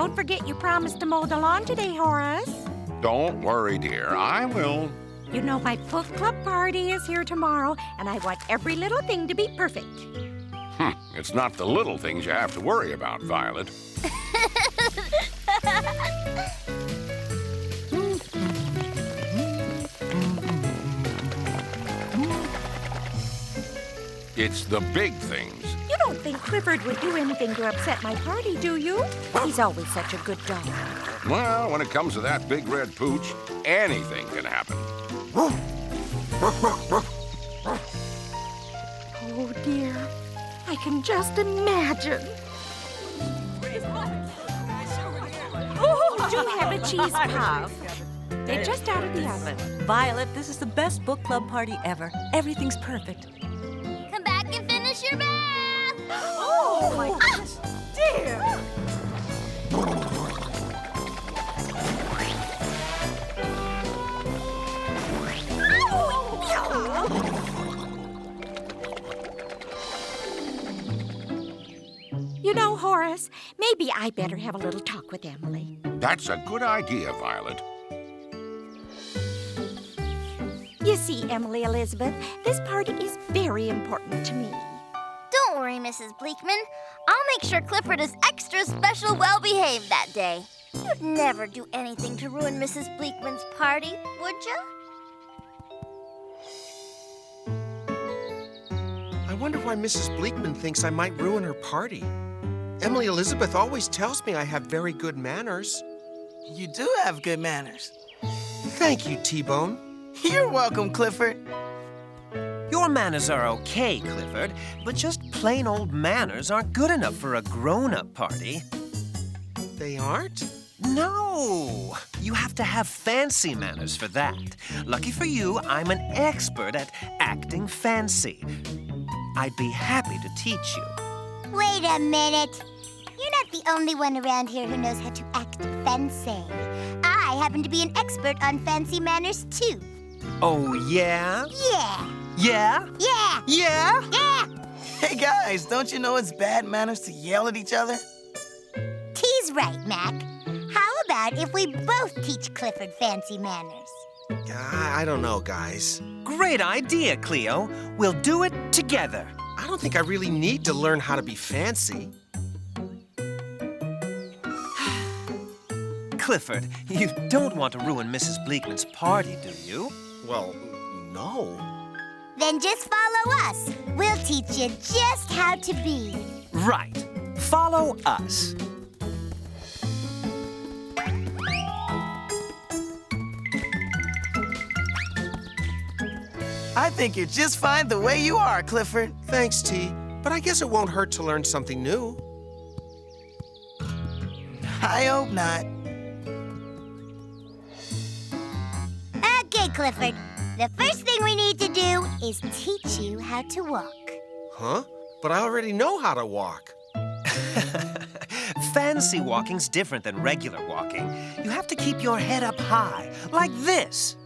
don't forget you promised to mow the lawn today, Horace. Don't worry, dear. I will. You know my book club party is here tomorrow, and I want every little thing to be perfect. It's not the little things you have to worry about, Violet. It's the big things. You don't think Clifford would do anything to upset my party, do you? He's always such a good dog. Well, when it comes to that big red pooch, anything can happen. Oh, dear. I can just imagine. Oh, do have a cheese puff. They're just out of the oven. Violet, this is the best book club party ever. Everything's perfect. Come back and finish your bath! Oh, my goodness. Dear! You know, Horace, maybe I better have a little talk with Emily. That's a good idea, Violet. You see, Emily Elizabeth, this party is very important to me. Don't worry, Mrs. Bleakman. I'll make sure Clifford is extra special well-behaved that day. You'd never do anything to ruin Mrs. Bleakman's party, would you? I wonder why Mrs. Bleakman thinks I might ruin her party. Emily Elizabeth always tells me I have very good manners. You do have good manners. Thank you, T-Bone. You're welcome, Clifford. Your manners are okay, Clifford, but just plain old manners aren't good enough for a grown-up party. They aren't? No! You have to have fancy manners for that. Lucky for you, I'm an expert at acting fancy. I'd be happy to teach you. Wait a minute. You're not the only one around here who knows how to act fancy. I happen to be an expert on fancy manners, too. Oh, yeah? Yeah. Yeah? Yeah. Yeah? Yeah. Hey, guys, don't you know it's bad manners to yell at each other? T's right, Mac. How about if we both teach Clifford fancy manners? I don't know, guys. Great idea, Cleo. We'll do it together. I don't think I really need to learn how to be fancy. Clifford, you don't want to ruin Mrs. Bleakman's party, do you? Well, no. Then just follow us. We'll teach you just how to be. Right. Follow us. I think you're just fine the way you are, Clifford. Thanks, T. But I guess it won't hurt to learn something new. I hope not. Okay, Clifford. The first thing we need to do is teach you how to walk. Huh? But I already know how to walk. Fancy walking's different than regular walking. You have to keep your head up high, like this.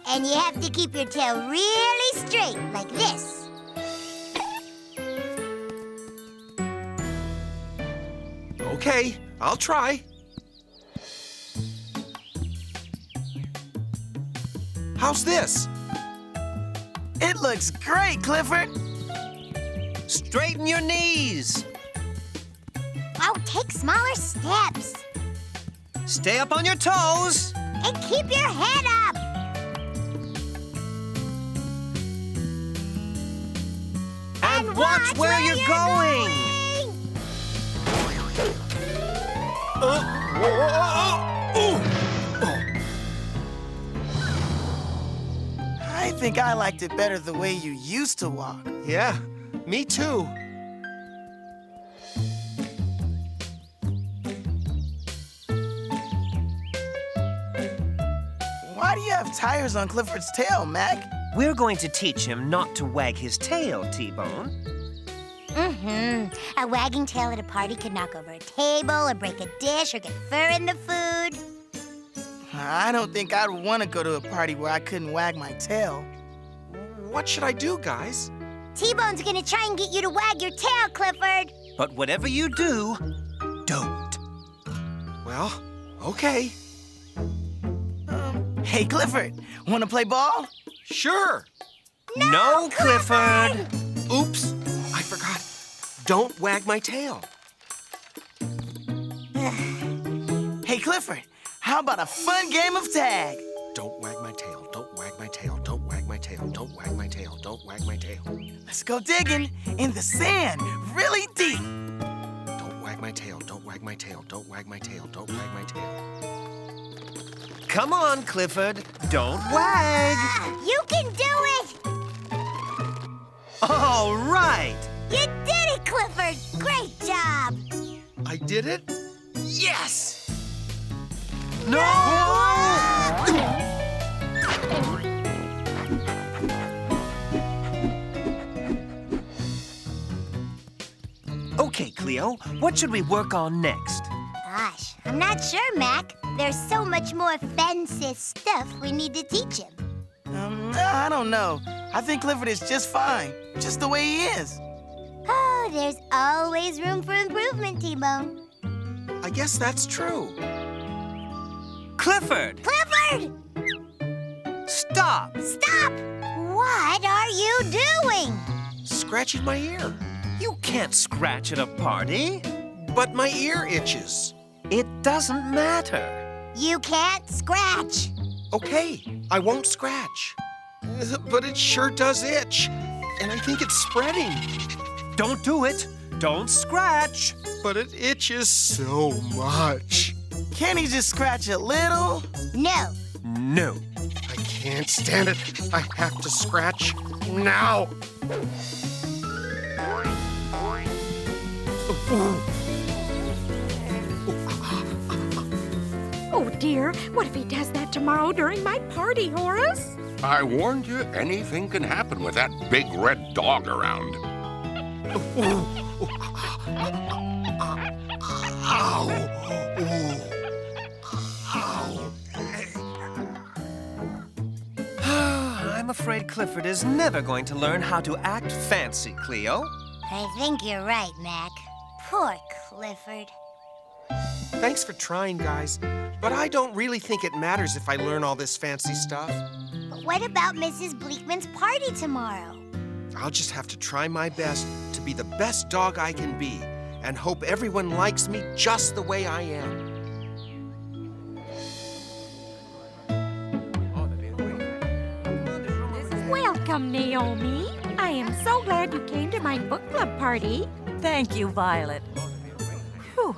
And you have to keep your tail really straight, like this. Okay, I'll try. How's this? It looks great, Clifford. Straighten your knees. Oh, take smaller steps. Stay up on your toes. And keep your head up. And watch where you're going. I think I liked it better the way you used to walk. Yeah, me too. Why do you have tires on Clifford's tail, Mac? We're going to teach him not to wag his tail, T-Bone. A wagging tail at a party could knock over a table or break a dish or get fur in the food. I don't think I'd want to go to a party where I couldn't wag my tail. What should I do, guys? T-Bone's gonna try and get you to wag your tail, Clifford. But whatever you do, don't. Well, okay. Hey, Clifford, want to play ball? Sure. No, Clifford! Oops, I forgot. Don't wag my tail. Hey, Clifford, how about a fun game of tag? Don't wag my tail. Don't wag my tail. Don't wag my tail. Don't wag my tail. Don't wag my tail. Let's go digging in the sand, really deep. Don't wag my tail. Don't wag my tail. Don't wag my tail. Don't wag my tail. Come on, Clifford. Don't wag. You can do it! All right. You did it, Clifford! Great job! I did it? Yes! No! Okay, Cleo, what should we work on next? Gosh, I'm not sure, Mac. There's so much more fancy stuff we need to teach him. I don't know. I think Clifford is just fine, just the way he is. Oh, there's always room for improvement, T-Bone. I guess that's true. Clifford! Clifford! Stop! Stop! What are you doing? Scratching my ear. You can't scratch at a party. But my ear itches. It doesn't matter. You can't scratch. Okay, I won't scratch. But it sure does itch. And I think it's spreading. Don't do it. Don't scratch. But it itches so much. Can't he just scratch a little? No. No. I can't stand it. I have to scratch now. Oh, dear. What if he does that tomorrow during my party, Horace? I warned you, anything can happen with that big red dog around. Ow! I'm afraid Clifford is never going to learn how to act fancy, Cleo. I think you're right, Mac. Poor Clifford. Thanks for trying, guys. But I don't really think it matters if I learn all this fancy stuff. But what about Mrs. Bleakman's party tomorrow? I'll just have to try my best to be the best dog I can be and hope everyone likes me just the way I am. Welcome, Naomi. I am so glad you came to my book club party. Thank you, Violet. Whew.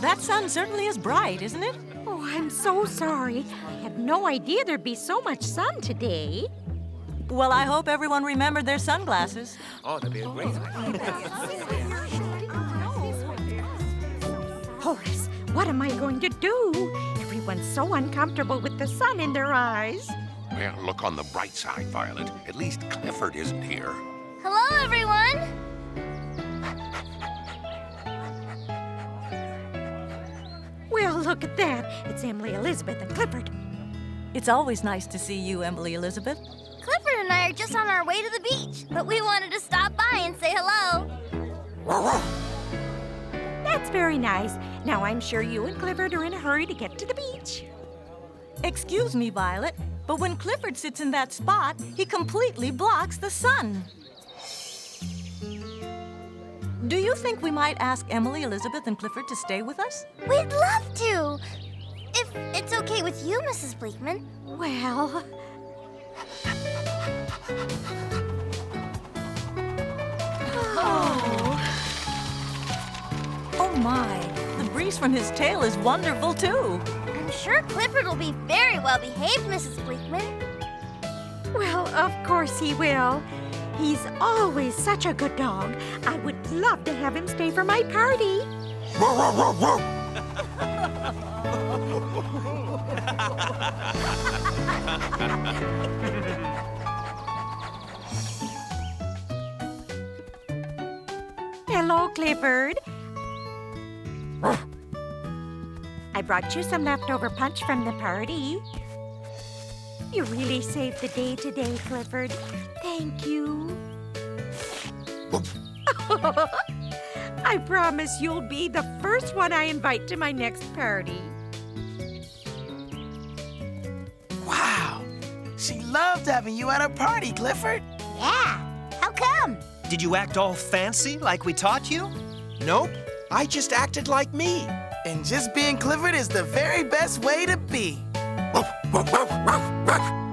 That sun certainly is bright, isn't it? Oh, I'm so sorry. I had no idea there'd be so much sun today. Well, I hope everyone remembered their sunglasses. Horace, what am I going to do? Everyone's so uncomfortable with the sun in their eyes. Well, look on the bright side, Violet. At least Clifford isn't here. Hello, everyone. Well, look at that. It's Emily, Elizabeth, and Clifford. It's always nice to see you, Emily Elizabeth. Clifford and I are just on our way to the beach, but we wanted to stop by and say hello. That's very nice. Now I'm sure you and Clifford are in a hurry to get to the beach. Excuse me, Violet, but when Clifford sits in that spot, he completely blocks the sun. Do you think we might ask Emily, Elizabeth, and Clifford to stay with us? We'd love to. If it's okay with you, Mrs. Bleakman. Well, Oh my, the breeze from his tail is wonderful too. I'm sure Clifford will be very well behaved, Mrs. Bleakman. well, of course he will. He's always such a good dog. I would love to have him stay for my party. Hello, Clifford. I brought you some leftover punch from the party. You really saved the day today, Clifford. Thank you. I promise you'll be the first one I invite to my next party. Wow. She loved having you at her party, Clifford. Yeah. How come? Did you act all fancy like we taught you? Nope, I just acted like me. And just being Clifford is the very best way to be. Woof, woof, woof, woof, woof.